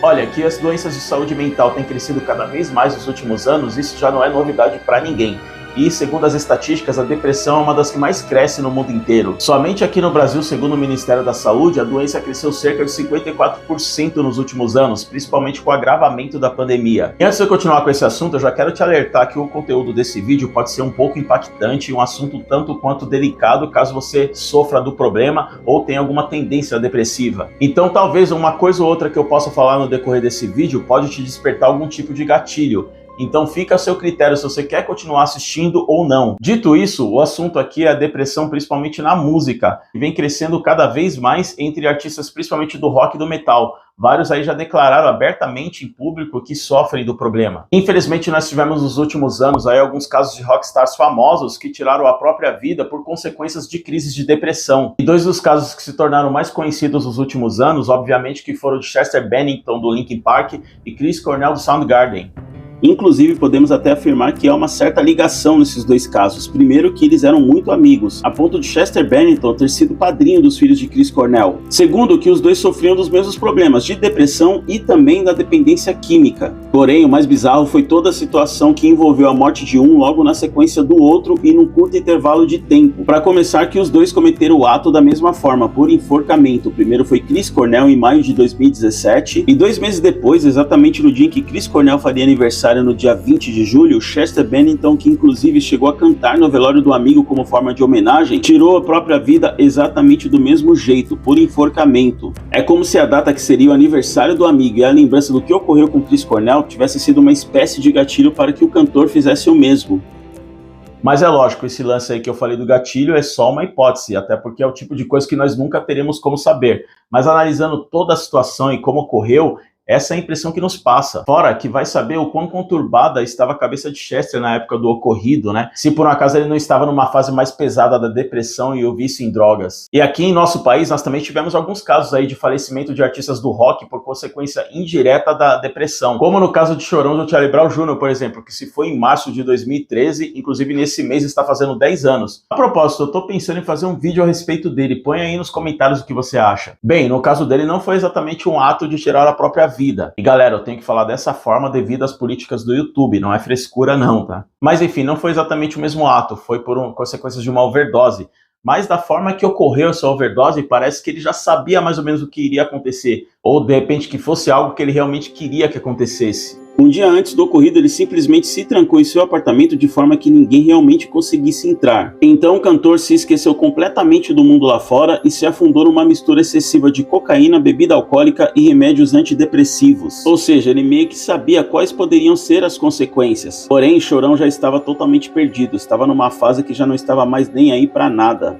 Olha, que as doenças de saúde mental têm crescido cada vez mais nos últimos anos, isso já não é novidade para ninguém. E, segundo as estatísticas, a depressão é uma das que mais cresce no mundo inteiro. Somente aqui no Brasil, segundo o Ministério da Saúde, a doença cresceu cerca de 54% nos últimos anos, principalmente com o agravamento da pandemia. E antes de eu continuar com esse assunto, eu já quero te alertar que o conteúdo desse vídeo pode ser um pouco impactante e um assunto tanto quanto delicado caso você sofra do problema ou tenha alguma tendência depressiva. Então, talvez uma coisa ou outra que eu possa falar no decorrer desse vídeo pode te despertar algum tipo de gatilho. Então fica a seu critério se você quer continuar assistindo ou não. Dito isso, o assunto aqui é a depressão, principalmente na música, que vem crescendo cada vez mais entre artistas principalmente do rock e do metal. Vários aí já declararam abertamente em público que sofrem do problema. Infelizmente nós tivemos nos últimos anos aí alguns casos de rockstars famosos que tiraram a própria vida por consequências de crises de depressão. E dois dos casos que se tornaram mais conhecidos nos últimos anos, obviamente que foram de Chester Bennington do Linkin Park e Chris Cornell do Soundgarden. Inclusive, podemos até afirmar que há uma certa ligação nesses dois casos. Primeiro, que eles eram muito amigos, a ponto de Chester Bennington ter sido padrinho dos filhos de Chris Cornell. Segundo, que os dois sofriam dos mesmos problemas de depressão e também da dependência química. Porém, o mais bizarro foi toda a situação que envolveu a morte de um logo na sequência do outro e num curto intervalo de tempo. Para começar, que os dois cometeram o ato da mesma forma, por enforcamento. O primeiro foi Chris Cornell em maio de 2017 e 2 meses depois, exatamente no dia em que Chris Cornell faria aniversário, no dia 20 de julho, Chester Bennington, que inclusive chegou a cantar no velório do amigo como forma de homenagem, tirou a própria vida exatamente do mesmo jeito, por enforcamento. É como se a data que seria o aniversário do amigo e a lembrança do que ocorreu com Chris Cornell tivesse sido uma espécie de gatilho para que o cantor fizesse o mesmo. Mas é lógico, esse lance aí que eu falei do gatilho é só uma hipótese, até porque é o tipo de coisa que nós nunca teremos como saber. Mas analisando toda a situação e como ocorreu, essa é a impressão que nos passa. Fora que vai saber o quão conturbada estava a cabeça de Chester na época do ocorrido, né? Se por um acaso ele não estava numa fase mais pesada da depressão e o vício em drogas. E aqui em nosso país nós também tivemos alguns casos aí de falecimento de artistas do rock por consequência indireta da depressão. Como no caso de Chorão do Charlie Brown Jr., por exemplo, que se foi em março de 2013, inclusive nesse mês está fazendo 10 anos. A propósito, eu tô pensando em fazer um vídeo a respeito dele. Põe aí nos comentários o que você acha. Bem, no caso dele não foi exatamente um ato de tirar a própria vida. E galera, eu tenho que falar dessa forma devido às políticas do YouTube, não é frescura não, tá? Mas enfim, não foi exatamente o mesmo ato, foi por consequências de uma overdose. Mas da forma que ocorreu essa overdose, parece que ele já sabia mais ou menos o que iria acontecer. Ou de repente que fosse algo que ele realmente queria que acontecesse. Um dia antes do ocorrido, ele simplesmente se trancou em seu apartamento de forma que ninguém realmente conseguisse entrar. Então o cantor se esqueceu completamente do mundo lá fora e se afundou numa mistura excessiva de cocaína, bebida alcoólica e remédios antidepressivos. Ou seja, ele meio que sabia quais poderiam ser as consequências. Porém, Chorão já estava totalmente perdido, estava numa fase que já não estava mais nem aí pra nada.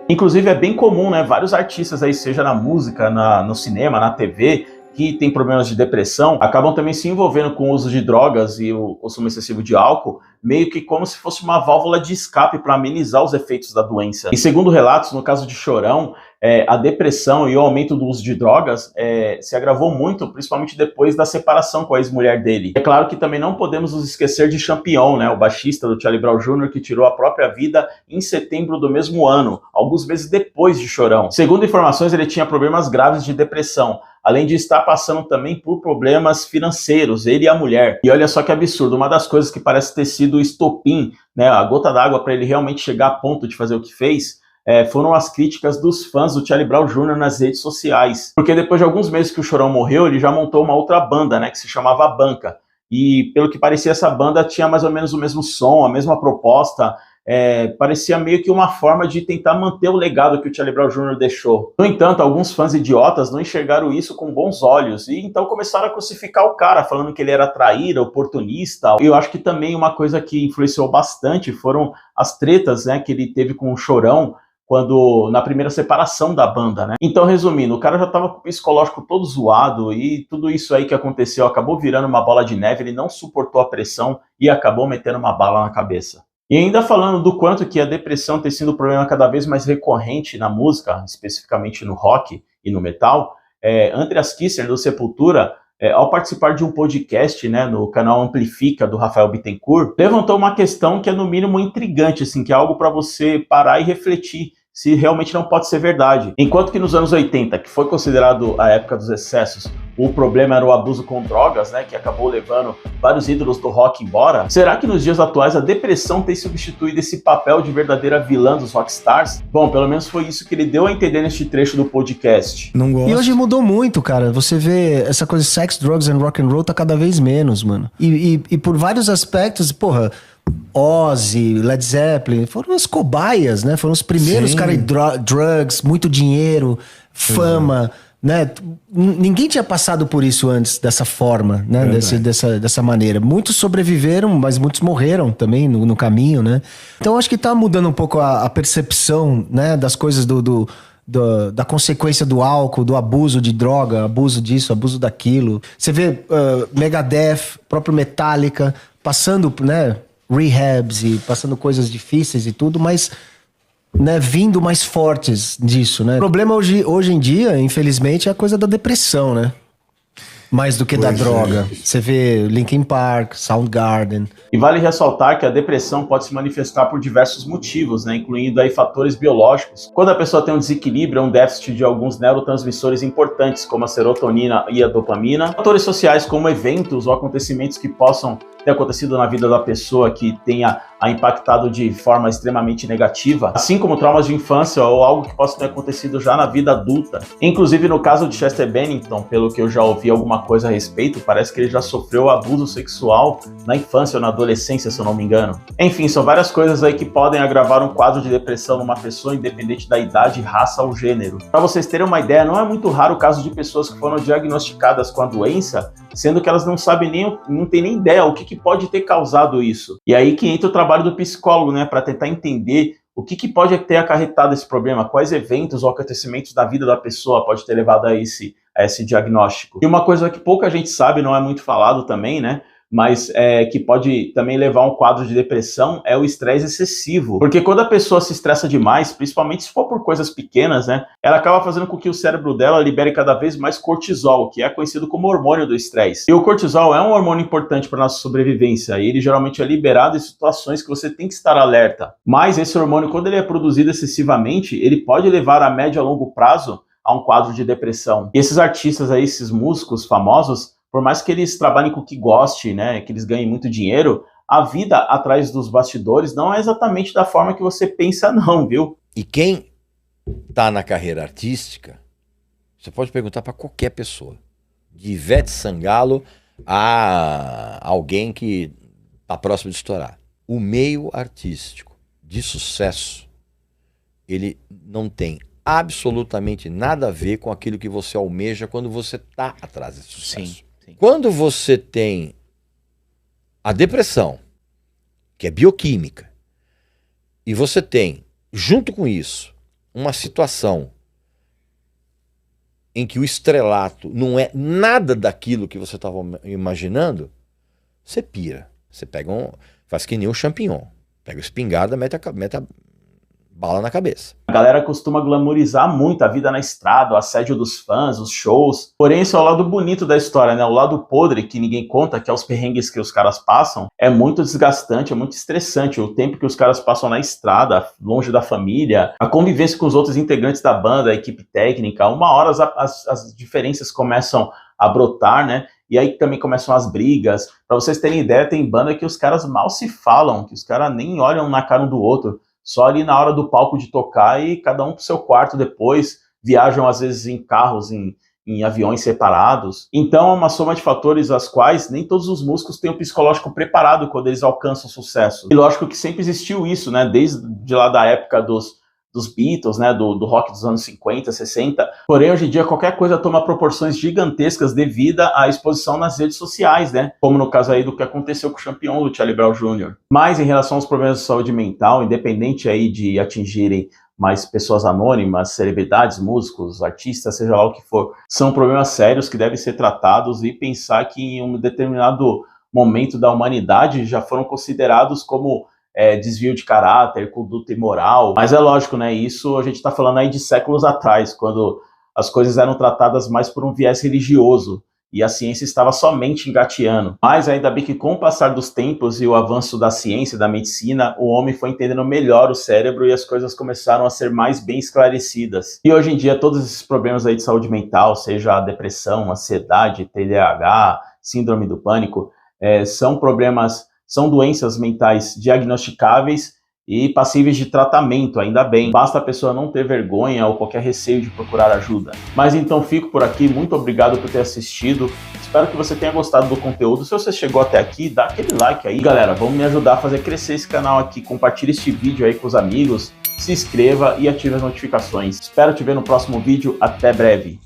Inclusive é bem comum, né, vários artistas aí, seja na música, no cinema, na TV, que tem problemas de depressão, acabam também se envolvendo com o uso de drogas e o consumo excessivo de álcool, meio que como se fosse uma válvula de escape para amenizar os efeitos da doença. E segundo relatos, no caso de Chorão, a depressão e o aumento do uso de drogas se agravou muito, principalmente depois da separação com a ex-mulher dele. É claro que também não podemos nos esquecer de Champion, né, o baixista do Charlie Brown Jr., que tirou a própria vida em setembro do mesmo ano, alguns meses depois de Chorão. Segundo informações, ele tinha problemas graves de depressão, além de estar passando também por problemas financeiros, ele e a mulher. E olha só que absurdo, uma das coisas que parece ter sido o estopim, né, a gota d'água para ele realmente chegar a ponto de fazer o que fez, foram as críticas dos fãs do Charlie Brown Jr. nas redes sociais. Porque depois de alguns meses que o Chorão morreu, ele já montou uma outra banda, né, que se chamava A Banca. E pelo que parecia, essa banda tinha mais ou menos o mesmo som, a mesma proposta, parecia meio que uma forma de tentar manter o legado que o Charlie Brown Jr. deixou. No entanto, alguns fãs idiotas não enxergaram isso com bons olhos e então começaram a crucificar o cara, falando que ele era traíra, oportunista. E eu acho que também uma coisa que influenciou bastante foram as tretas, né, que ele teve com o Chorão, na primeira separação da banda, né? Então, resumindo, o cara já tava com o psicológico todo zoado e tudo isso aí que aconteceu acabou virando uma bola de neve, ele não suportou a pressão e acabou metendo uma bala na cabeça. E ainda falando do quanto que a depressão tem sido um problema cada vez mais recorrente na música, especificamente no rock e no metal, Andreas Kisser, do Sepultura, ao participar de um podcast, né, no canal Amplifica, do Rafael Bittencourt, levantou uma questão que é no mínimo intrigante, assim, que é algo para você parar e refletir, se realmente não pode ser verdade. Enquanto que nos anos 80, que foi considerado a época dos excessos, o problema era o abuso com drogas, né, que acabou levando vários ídolos do rock embora, será que nos dias atuais a depressão tem substituído esse papel de verdadeira vilã dos rockstars? Bom, pelo menos foi isso que ele deu a entender neste trecho do podcast. Não gosto. E hoje mudou muito, cara. Você vê essa coisa de sex, drugs and rock and roll tá cada vez menos, mano. E por vários aspectos, porra, Ozzy, Led Zeppelin, foram as cobaias, né? Foram os primeiros caras em drugs, muito dinheiro, fama, né? Ninguém tinha passado por isso antes, dessa forma, né? Dessa maneira. Muitos sobreviveram, mas muitos morreram também no caminho, né? Então acho que tá mudando um pouco a percepção, né? Das coisas da consequência do álcool, do abuso de droga, abuso disso, abuso daquilo. Você vê Megadeth, próprio Metallica, passando, né? Rehabs e passando coisas difíceis e tudo, mas, né, vindo mais fortes disso, né? O problema hoje em dia, infelizmente, é a coisa da depressão, né? Mais do que da droga. Você vê Linkin Park, Soundgarden. E vale ressaltar que a depressão pode se manifestar por diversos motivos, né, incluindo aí fatores biológicos. Quando a pessoa tem um desequilíbrio, um déficit de alguns neurotransmissores importantes, como a serotonina e a dopamina. Fatores sociais, como eventos ou acontecimentos que possam ter acontecido na vida da pessoa que tenha impactado de forma extremamente negativa, assim como traumas de infância ou algo que possa ter acontecido já na vida adulta. Inclusive, no caso de Chester Bennington, pelo que eu já ouvi alguma coisa a respeito, parece que ele já sofreu abuso sexual na infância ou na adolescência, se eu não me engano. Enfim, são várias coisas aí que podem agravar um quadro de depressão numa pessoa, independente da idade, raça ou gênero. Para vocês terem uma ideia, não é muito raro o caso de pessoas que foram diagnosticadas com a doença, sendo que elas não sabem não têm nem ideia o que pode ter causado isso. E aí que entra o trabalho do psicólogo, né, para tentar entender o que pode ter acarretado esse problema, quais eventos ou acontecimentos da vida da pessoa pode ter levado a esse diagnóstico. E uma coisa que pouca gente sabe, não é muito falado também, né, mas que pode também levar a um quadro de depressão é o estresse excessivo. Porque quando a pessoa se estressa demais, principalmente se for por coisas pequenas, né, ela acaba fazendo com que o cérebro dela libere cada vez mais cortisol, que é conhecido como hormônio do estresse. E o cortisol é um hormônio importante para a nossa sobrevivência, e ele geralmente é liberado em situações que você tem que estar alerta. Mas esse hormônio, quando ele é produzido excessivamente, ele pode levar a médio a longo prazo a um quadro de depressão. E esses artistas aí, esses músicos famosos, por mais que eles trabalhem com o que goste, né, que eles ganhem muito dinheiro, a vida atrás dos bastidores não é exatamente da forma que você pensa não, viu? E quem tá na carreira artística, você pode perguntar para qualquer pessoa, de Ivete Sangalo a alguém que tá próximo de estourar. O meio artístico de sucesso, ele não tem absolutamente nada a ver com aquilo que você almeja quando você tá atrás desse sucesso. Sim. Quando você tem a depressão, que é bioquímica, e você tem, junto com isso, uma situação em que o estrelato não é nada daquilo que você estava imaginando, você pira. Você pega faz que nem um champignon. Pega a espingarda, mete a bala na cabeça. A galera costuma glamorizar muito a vida na estrada, o assédio dos fãs, os shows. Porém, esse é o lado bonito da história, né? O lado podre, que ninguém conta, que é os perrengues que os caras passam, é muito desgastante, é muito estressante. O tempo que os caras passam na estrada, longe da família, a convivência com os outros integrantes da banda, a equipe técnica. Uma hora as diferenças começam a brotar, né? E aí também começam as brigas. Pra vocês terem ideia, tem banda que os caras mal se falam, que os caras nem olham na cara um do outro. Só ali na hora do palco de tocar e cada um pro seu quarto depois, viajam às vezes em carros, em aviões separados. Então é uma soma de fatores as quais nem todos os músicos têm o psicológico preparado quando eles alcançam sucesso. E lógico que sempre existiu isso, né, desde lá da época dos Beatles, né, do rock dos anos 50, 60. Porém, hoje em dia, qualquer coisa toma proporções gigantescas devido à exposição nas redes sociais, né, como no caso aí do que aconteceu com o Champion do Charlie Brown Jr. Mas, em relação aos problemas de saúde mental, independente aí de atingirem mais pessoas anônimas, celebridades, músicos, artistas, seja lá o que for, são problemas sérios que devem ser tratados e pensar que em um determinado momento da humanidade já foram considerados como desvio de caráter, conduta imoral. Mas é lógico, né? Isso a gente está falando aí de séculos atrás, quando as coisas eram tratadas mais por um viés religioso. e a ciência estava somente engateando. Mas ainda bem que com o passar dos tempos e o avanço da ciência e da medicina, o homem foi entendendo melhor o cérebro e as coisas começaram a ser mais bem esclarecidas. E hoje em dia todos esses problemas aí de saúde mental, seja a depressão, ansiedade, TDAH, síndrome do pânico, são doenças mentais diagnosticáveis e passíveis de tratamento, ainda bem. Basta a pessoa não ter vergonha ou qualquer receio de procurar ajuda. Mas então fico por aqui, muito obrigado por ter assistido. Espero que você tenha gostado do conteúdo. Se você chegou até aqui, dá aquele like aí. Galera, vamos me ajudar a fazer crescer esse canal aqui. Compartilhe este vídeo aí com os amigos, se inscreva e ative as notificações. Espero te ver no próximo vídeo. Até breve.